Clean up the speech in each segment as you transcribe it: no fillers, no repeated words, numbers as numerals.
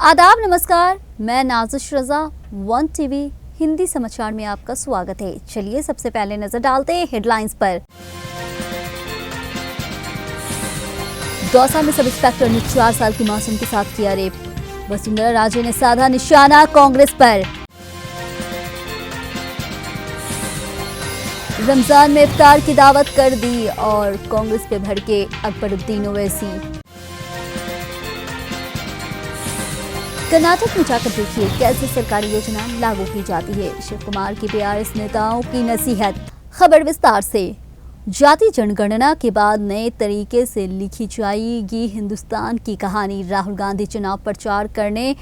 आदाब, नमस्कार। मैं नाजिश रजा, वन टीवी हिंदी समाचार में आपका स्वागत है। चलिए सबसे पहले नजर डालते हैं हेडलाइंस पर। दौसा में सब इंस्पेक्टर ने 4 साल की मासूम के साथ किया रेप। वसुंधरा राजे ने साधा निशाना कांग्रेस पर। रमजान में इफ्तार की दावत कर दी और कांग्रेस पे भड़के अकबरुद्दीन ओवैसी। कर्नाटक में जाकर देखिए कैसे सरकारी योजना लागू की जाती है। शिव कुमार की बीआरएस नेताओं की नसीहत। खबर विस्तार से। जाति जनगणना के बाद नए तरीके से लिखी जाएगी हिंदुस्तान की कहानी। राहुल गांधी चुनाव प्रचार करने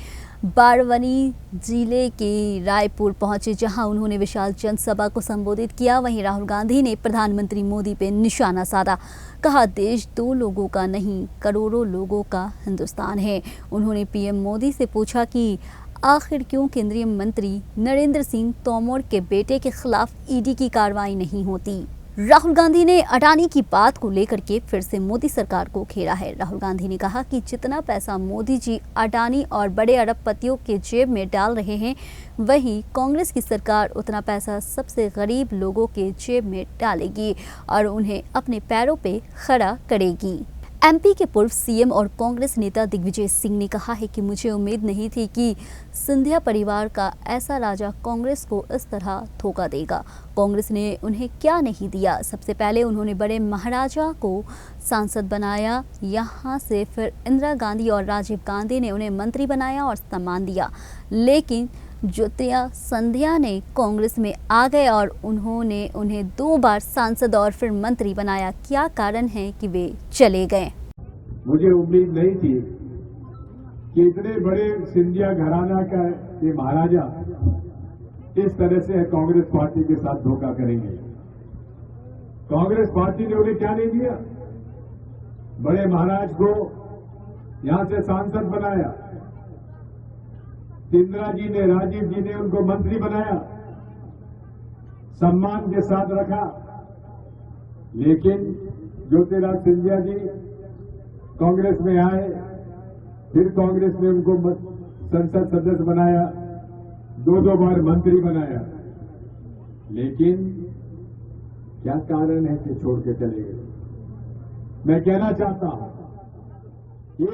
बाड़वनी जिले के रायपुर पहुंचे, जहां उन्होंने विशाल जनसभा को संबोधित किया। वहीं राहुल गांधी ने प्रधानमंत्री मोदी पे निशाना साधा। कहा, देश 2 लोगों का नहीं, करोड़ों लोगों का हिंदुस्तान है। उन्होंने पीएम मोदी से पूछा कि आखिर क्यों केंद्रीय मंत्री नरेंद्र सिंह तोमर के बेटे के खिलाफ ईडी की कार्रवाई नहीं होती। राहुल गांधी ने अडानी की बात को लेकर के फिर से मोदी सरकार को घेरा है। राहुल गांधी ने कहा कि जितना पैसा मोदी जी अडानी और बड़े अरबपतियों के जेब में डाल रहे हैं, वहीं कांग्रेस की सरकार उतना पैसा सबसे गरीब लोगों के जेब में डालेगी और उन्हें अपने पैरों पे खड़ा करेगी। एमपी के पूर्व सीएम और कांग्रेस नेता दिग्विजय सिंह ने कहा है कि मुझे उम्मीद नहीं थी कि सिंधिया परिवार का ऐसा राजा कांग्रेस को इस तरह धोखा देगा। कांग्रेस ने उन्हें क्या नहीं दिया। सबसे पहले उन्होंने बड़े महाराजा को सांसद बनाया, यहाँ से फिर इंदिरा गांधी और राजीव गांधी ने उन्हें मंत्री बनाया और सम्मान दिया। लेकिन ज्योतिया सिंधिया ने कांग्रेस में आ गए और उन्होंने उन्हें 2 बार सांसद और फिर मंत्री बनाया। क्या कारण है कि वे चले गए? मुझे उम्मीद नहीं थी कि इतने बड़े सिंधिया घराना का ये महाराजा इस तरह से कांग्रेस पार्टी के साथ धोखा करेंगे। कांग्रेस पार्टी ने उन्हें क्या नहीं दिया? बड़े महाराज को यहां से सांसद बनाया, इंदिरा जी ने, राजीव जी ने उनको मंत्री बनाया, सम्मान के साथ रखा। लेकिन ज्योतिराज सिंधिया जी कांग्रेस में आए, फिर कांग्रेस ने उनको संसद सदस्य बनाया, 2 बार मंत्री बनाया। लेकिन क्या कारण है कि छोड़ के चले गए? मैं कहना चाहता हूं, ये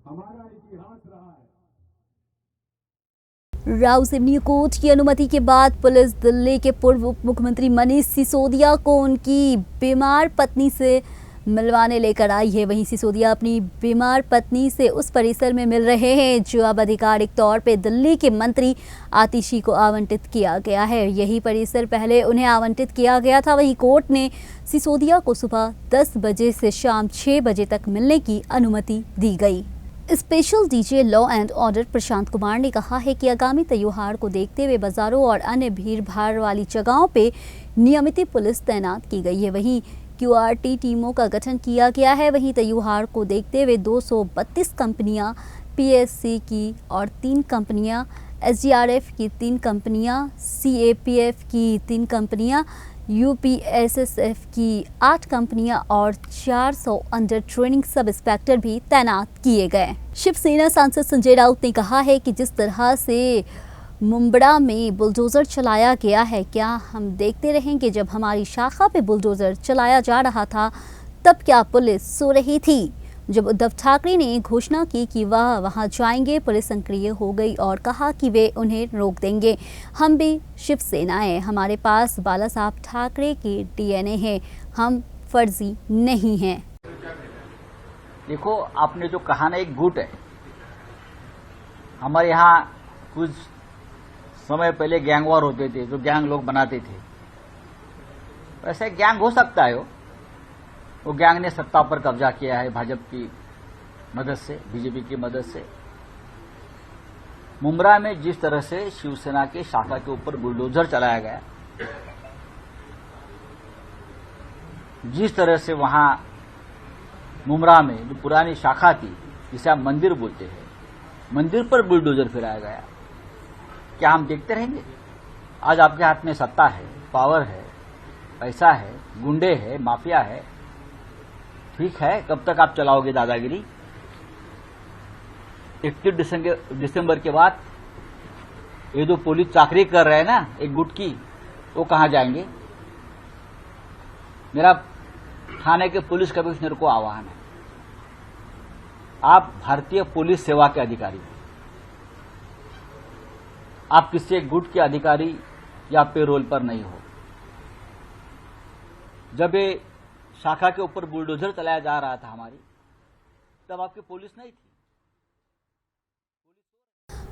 हमारा इतिहास रहा है। राउसिवनी कोर्ट की अनुमति के बाद पुलिस दिल्ली के पूर्व उप मुख्यमंत्री मनीष सिसोदिया को उनकी बीमार पत्नी से मिलवाने लेकर आई है। वहीं सिसोदिया अपनी बीमार पत्नी से उस परिसर में मिल रहे हैं जो अब आधिकारिक तौर पे दिल्ली के मंत्री आतिशी को आवंटित किया गया है। यही परिसर पहले उन्हें आवंटित किया गया था। वहीं कोर्ट ने सिसोदिया को सुबह 10 बजे से शाम 6 बजे तक मिलने की अनुमति दी गई। Special DG law and order Prashant Kumar ने कहा है कि आगामी त्योहार को देखते हुए बाजारों और अन्य भीड़ भाड़ वाली जगहों पे नियमित पुलिस तैनात की गई है। वहीं क्यूआरटी टीमों का गठन किया गया है। वहीं त्योहार को देखते हुए 232 कंपनियां पीएससी की और 3 कंपनियां एसडीआरएफ की, 3 कंपनियां सीएपीएफ की, 3 कंपनियां यूपीएसएसएफ की, 8 कंपनियां और 400 अंडर ट्रेनिंग सब इंस्पेक्टर भी तैनात किए गए। शिवसेना सांसद संजय राउत ने कहा है कि जिस तरह से मुंबड़ा में बुलडोजर चलाया गया है, क्या हम देखते रहेंगे? जब हमारी शाखा पे बुलडोजर चलाया जा रहा था तब क्या पुलिस सो रही थी? जब उद्धव ठाकरे ने घोषणा की कि वह वहां जाएंगे, पुलिस सक्रिय हो गई और कहा कि वे उन्हें रोक देंगे। हम भी शिवसेना है, हमारे पास बाला साहब ठाकरे के डीएनए है, हम फर्जी नहीं हैं। देखो, आपने जो कहा ना, एक गुट है। हमारे यहाँ कुछ समय पहले गैंग वॉर होते थे, जो गैंग लोग बनाते थे। वैसे गैंग हो सकता है, वो गैंग ने सत्ता पर कब्जा किया है भाजपा की मदद से, बीजेपी की मदद से। मुंब्रा में जिस तरह से शिवसेना के शाखा के ऊपर बुलडोजर चलाया गया, जिस तरह से वहां मुंब्रा में जो पुरानी शाखा थी, जिसे आप मंदिर बोलते हैं, मंदिर पर बुलडोजर फिराया गया, क्या हम देखते रहेंगे? आज आपके हाथ में सत्ता है, पावर है, पैसा है, गुंडे है, माफिया है। ठीक है, कब तक आप चलाओगे दादागिरी? 31 दिसंबर के बाद ये जो पुलिस चाकरी कर रहे हैं ना एक गुट की, वो कहां जाएंगे? मेरा थाने के पुलिस कमिश्नर को आह्वान है, आप भारतीय पुलिस सेवा के अधिकारी हैं, आप किसी एक गुट के अधिकारी या पेरोल पर नहीं हो। जब ये शाखा के ऊपर बुलडोजर चलाया जा रहा था हमारी, तब आपकी पुलिस नहीं थी।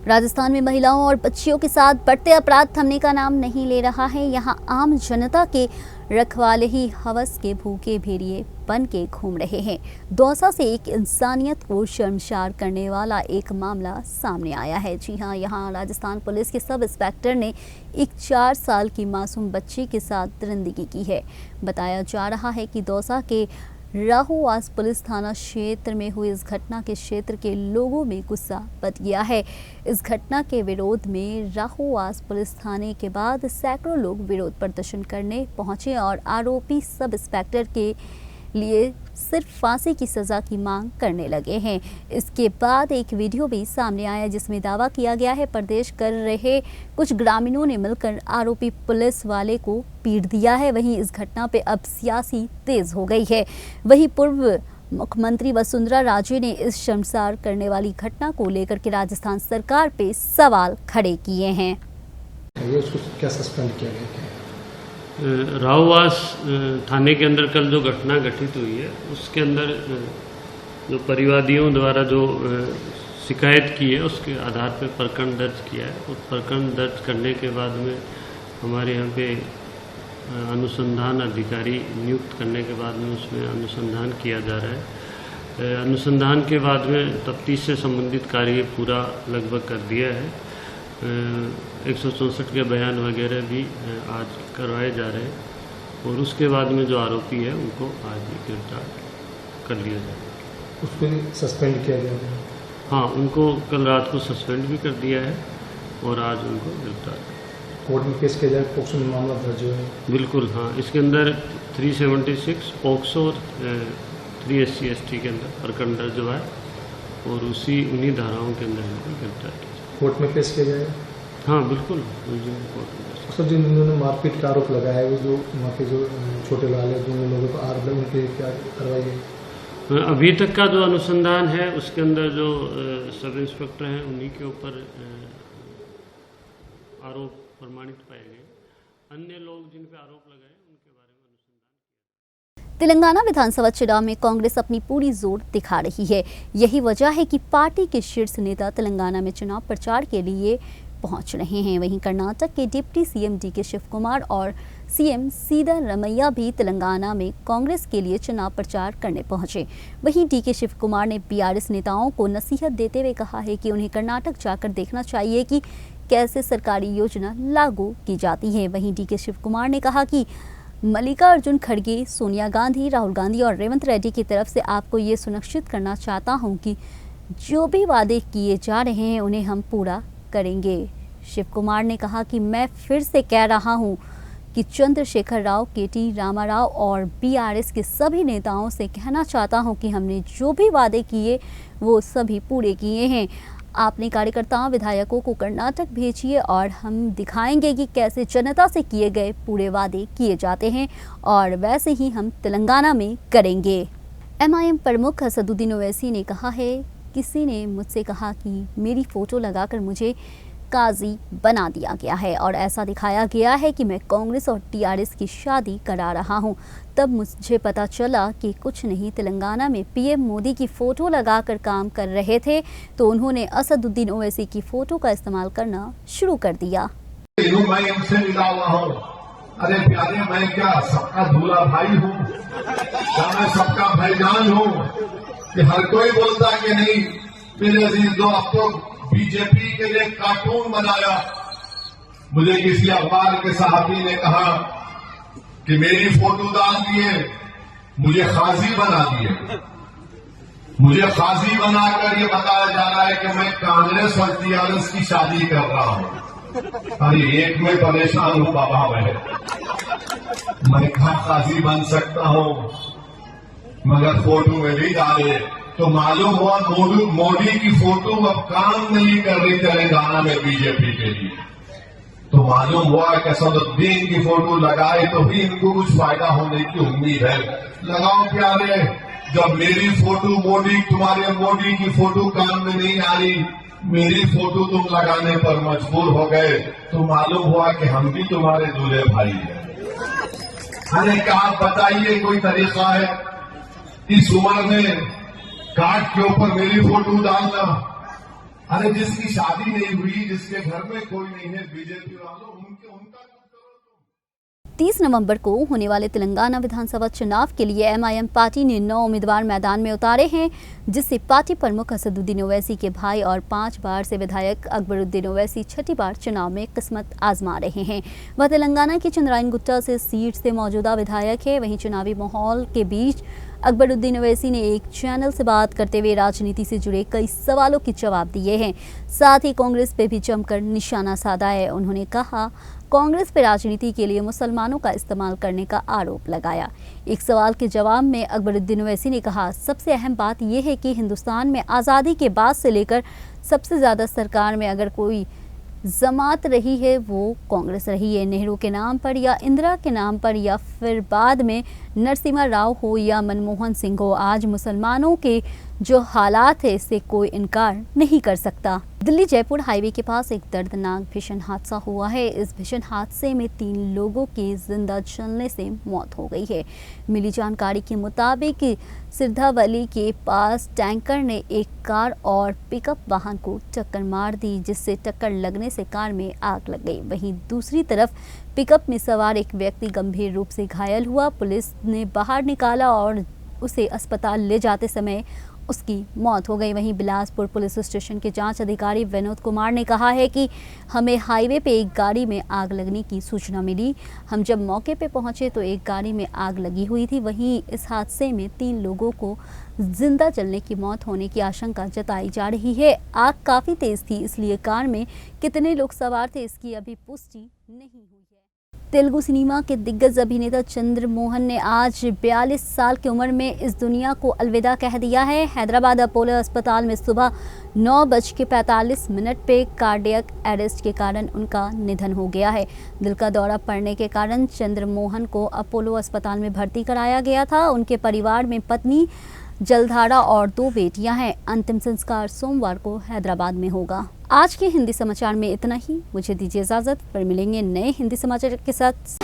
राजस्थान में महिलाओं और बच्चियों के साथ बढ़ते अपराध थमने का नाम नहीं ले रहा है। यहाँ आम जनता के रखवाले ही हवस के भूखे भेड़िए बन के घूम रहे हैं। दौसा से एक इंसानियत को शर्मसार करने वाला एक मामला सामने आया है। जी हाँ, यहाँ राजस्थान पुलिस के सब इंस्पेक्टर ने एक 4 साल की मासूम बच्ची के साथ दरिंदगी की है। बताया जा रहा है कि दौसा के राहुवास पुलिस थाना क्षेत्र में हुई इस घटना के क्षेत्र के लोगों में गुस्सा बढ़ गया है। इस घटना के विरोध में राहुवास पुलिस थाने के बाद सैकड़ों लोग विरोध प्रदर्शन करने पहुंचे और आरोपी सब इंस्पेक्टर के लिए सिर्फ फांसी की सजा की मांग करने लगे हैं। इसके बाद एक वीडियो भी सामने आया जिसमें दावा किया गया है प्रदर्शन कर रहे कुछ ग्रामीणों ने मिलकर आरोपी पुलिस वाले को पीट दिया है। वहीं इस घटना पे अब सियासी तेज हो गई है। वहीं पूर्व मुख्यमंत्री वसुंधरा राजे ने इस शर्मसार करने वाली घटना को लेकर के राजस्थान सरकार पे सवाल खड़े किए हैं। उसको क्या सस्पेंड किया गया? राहुवास थाने के अंदर कल जो घटना घटित हुई है उसके अंदर जो परिवादियों द्वारा जो शिकायत की है उसके आधार पर प्रकरण दर्ज किया है। उस प्रकरण दर्ज करने के बाद में हमारे यहाँ पे अनुसंधान अधिकारी नियुक्त करने के बाद में उसमें अनुसंधान किया जा रहा है। अनुसंधान के बाद में तफ्तीश से संबंधित कार्य पूरा लगभग कर दिया है। 164 के बयान वगैरह भी आज करवाए जा रहे हैं और उसके बाद में जो आरोपी है उनको आज ही गिरफ्तार कर लिया जाएगा। उसको सस्पेंड किया गया? हाँ, उनको कल रात को सस्पेंड भी कर दिया है और आज उनको गिरफ्तार। कोर्ट में केस किया जाए? पोक्सो में मामला दर्ज हुआ है? बिल्कुल, हाँ। इसके अंदर 376 पोक्सो और 3 SC/ST के अंदर प्रकरण दर्ज हुआ है और उन्हीं धाराओं के अंदर इनको गिरफ्तार किया। कोर्ट में पेश किया जाएगा? हाँ, बिल्कुल। सर, जिन उन्होंने मारपीट का आरोप लगाया है, वो जो वहाँ के जो छोटे लाल है, जो लोगों को आरोप है, उनके क्या कार्रवाई है? अभी तक का जो अनुसंधान है उसके अंदर जो सब इंस्पेक्टर हैं उन्हीं के ऊपर आरोप प्रमाणित पाए गए। अन्य लोग जिन पे आरोप लगाए उनके बारे में अनुसंधान। तेलंगाना विधानसभा चुनाव में कांग्रेस अपनी पूरी जोर दिखा रही है। यही वजह है कि पार्टी के शीर्ष नेता तेलंगाना में चुनाव प्रचार के लिए पहुंच रहे हैं। वहीं कर्नाटक के डिप्टी सीएम डीके शिव कुमार और सीएम सिद्धारमैया भी तेलंगाना में कांग्रेस के लिए चुनाव प्रचार करने पहुंचे। वहीं डीके शिव कुमार ने बीआरएस नेताओं को नसीहत देते हुए कहा है कि उन्हें कर्नाटक जाकर देखना चाहिए कि कैसे सरकारी योजना लागू की जाती है। वहीं डीके शिव कुमार ने कहा कि मल्लिकार्जुन खड़गे, सोनिया गांधी, राहुल गांधी और रेवंत रेड्डी की तरफ से आपको ये सुनिश्चित करना चाहता हूं कि जो भी वादे किए जा रहे हैं उन्हें हम पूरा करेंगे। शिव कुमार ने कहा कि मैं फिर से कह रहा हूं कि चंद्रशेखर राव, केटी रामाराव और बीआरएस के सभी नेताओं से कहना चाहता हूं कि हमने जो भी वादे किए वो सभी पूरे किए हैं। आपने कार्यकर्ताओं, विधायकों को कर्नाटक भेजिए और हम दिखाएंगे कि कैसे जनता से किए गए पूरे वादे किए जाते हैं और वैसे ही हम तेलंगाना में करेंगे। एमआईएम प्रमुख असदुद्दीन ओवैसी ने कहा है, किसी ने मुझसे कहा कि मेरी फोटो लगाकर मुझे काजी बना दिया गया है और ऐसा दिखाया गया है कि मैं कांग्रेस और टीआरएस की शादी करा रहा हूं। तब मुझे पता चला कि कुछ नहीं, तेलंगाना में पीएम मोदी की फ़ोटो लगाकर काम कर रहे थे तो उन्होंने असदुद्दीन ओवैसी की फ़ोटो का इस्तेमाल करना शुरू कर दिया। अरे प्यारे, मैं क्या सबका दूल्हा भाई हूँ? क्या मैं सबका भाईजान हूँ? कि हर कोई बोलता है कि नहीं मेरे अजीज दो, अब तो बीजेपी के लिए कार्टून बनाया। मुझे किसी अखबार के साहबी ने कहा कि मेरी फोटो डाल दिए, मुझे खाजी बना दिए। मुझे खाजी बनाकर ये बताया जा रहा है कि मैं कांग्रेस और टीआरएस की शादी कर रहा हूं। अरे एक में परेशान हूं बाबा, मैं कहा खाजी बन सकता हूं मगर फोटो में भी डाले तो मालूम हुआ मोदी की फोटो अब काम नहीं कर रही तेलंगाना में बीजेपी के लिए। तो मालूम हुआ कि असदुद्दीन की फोटो लगाए तो भी इनको कुछ फायदा होने की उम्मीद है। लगाओ प्यारे, जब मेरी फोटो तुम्हारे मोदी की फोटो काम में नहीं आ रही, मेरी फोटो तुम लगाने पर मजबूर हो गए, तो मालूम हुआ कि हम भी तुम्हारे दूल्हे भाई हैं। अरे क्या आप बताइए, कोई तरीका है इस उम्र में कार्ड के ऊपर मेरी फोटो डालना? अरे जिसकी शादी नहीं हुई, जिसके घर में कोई नहीं है, बीजेपी वालों उनका 30 नवंबर को होने वाले तेलंगाना विधानसभा चुनाव के लिए एमआईएम पार्टी ने 9 उम्मीदवार मैदान में उतारे हैं, जिससे पार्टी प्रमुख असदुद्दीन ओवैसी के भाई और 5 बार से विधायक अकबरुद्दीन ओवैसी छठी बार चुनाव में किस्मत आजमा रहे हैं। वह तेलंगाना की चंद्रायन गुट्टा से सीट से मौजूदा विधायक है। वहीं चुनावी माहौल के बीच अकबरुद्दीन ओवैसी ने एक चैनल से बात करते हुए राजनीति से जुड़े कई सवालों के जवाब दिए हैं। साथ ही कांग्रेस पे भी जमकर निशाना साधा है। उन्होंने कहा, कांग्रेस पर राजनीति के लिए मुसलमानों का इस्तेमाल करने का आरोप लगाया। एक सवाल के जवाब में अकबरुद्दीन ओवैसी ने कहा, सबसे अहम बात यह है कि हिंदुस्तान में आज़ादी के बाद से लेकर सबसे ज़्यादा सरकार में अगर कोई जमात रही है वो कांग्रेस रही है। नेहरू के नाम पर या इंदिरा के नाम पर या फिर बाद में नरसिम्हा राव हो या मनमोहन सिंह हो, आज मुसलमानों के जो हालात है इससे कोई इनकार नहीं कर सकता। दिल्ली जयपुर हाईवे के पास एक दर्दनाक भीषण हादसा हुआ है। इस भीषण हादसे में 3 लोगों की जिंदा जलने से मौत हो गई है। मिली जानकारी के मुताबिक सिरधावली के पास टैंकर ने एक कार और पिकअप वाहन को टक्कर मार दी, जिससे टक्कर लगने से कार में आग लग गई। वहीं दूसरी तरफ पिकअप में सवार एक व्यक्ति गंभीर रूप से घायल हुआ। पुलिस ने बाहर निकाला और उसे अस्पताल ले जाते समय उसकी मौत हो गई। वहीं बिलासपुर पुलिस स्टेशन के जांच अधिकारी विनोद कुमार ने कहा है कि हमें हाईवे पे एक गाड़ी में आग लगने की सूचना मिली। हम जब मौके पे पहुंचे तो एक गाड़ी में आग लगी हुई थी। वहीं इस हादसे में 3 लोगों को जिंदा जलने की मौत होने की आशंका जताई जा रही है। आग काफ़ी तेज थी, इसलिए कार में कितने लोग सवार थे इसकी अभी पुष्टि नहीं हुई है। तेलुगु सिनेमा के दिग्गज अभिनेता चंद्रमोहन ने आज 42 साल की उम्र में इस दुनिया को अलविदा कह दिया है। हैदराबाद अपोलो अस्पताल में सुबह 9:45 पे कार्डियक अरेस्ट के कारण उनका निधन हो गया है। दिल का दौरा पड़ने के कारण चंद्रमोहन को अपोलो अस्पताल में भर्ती कराया गया था। उनके परिवार में पत्नी जलधारा और 2 बेटियां हैं। अंतिम संस्कार सोमवार को हैदराबाद में होगा। आज के हिंदी समाचार में इतना ही। मुझे दीजिए इजाजत, पर मिलेंगे नए हिंदी समाचार के साथ।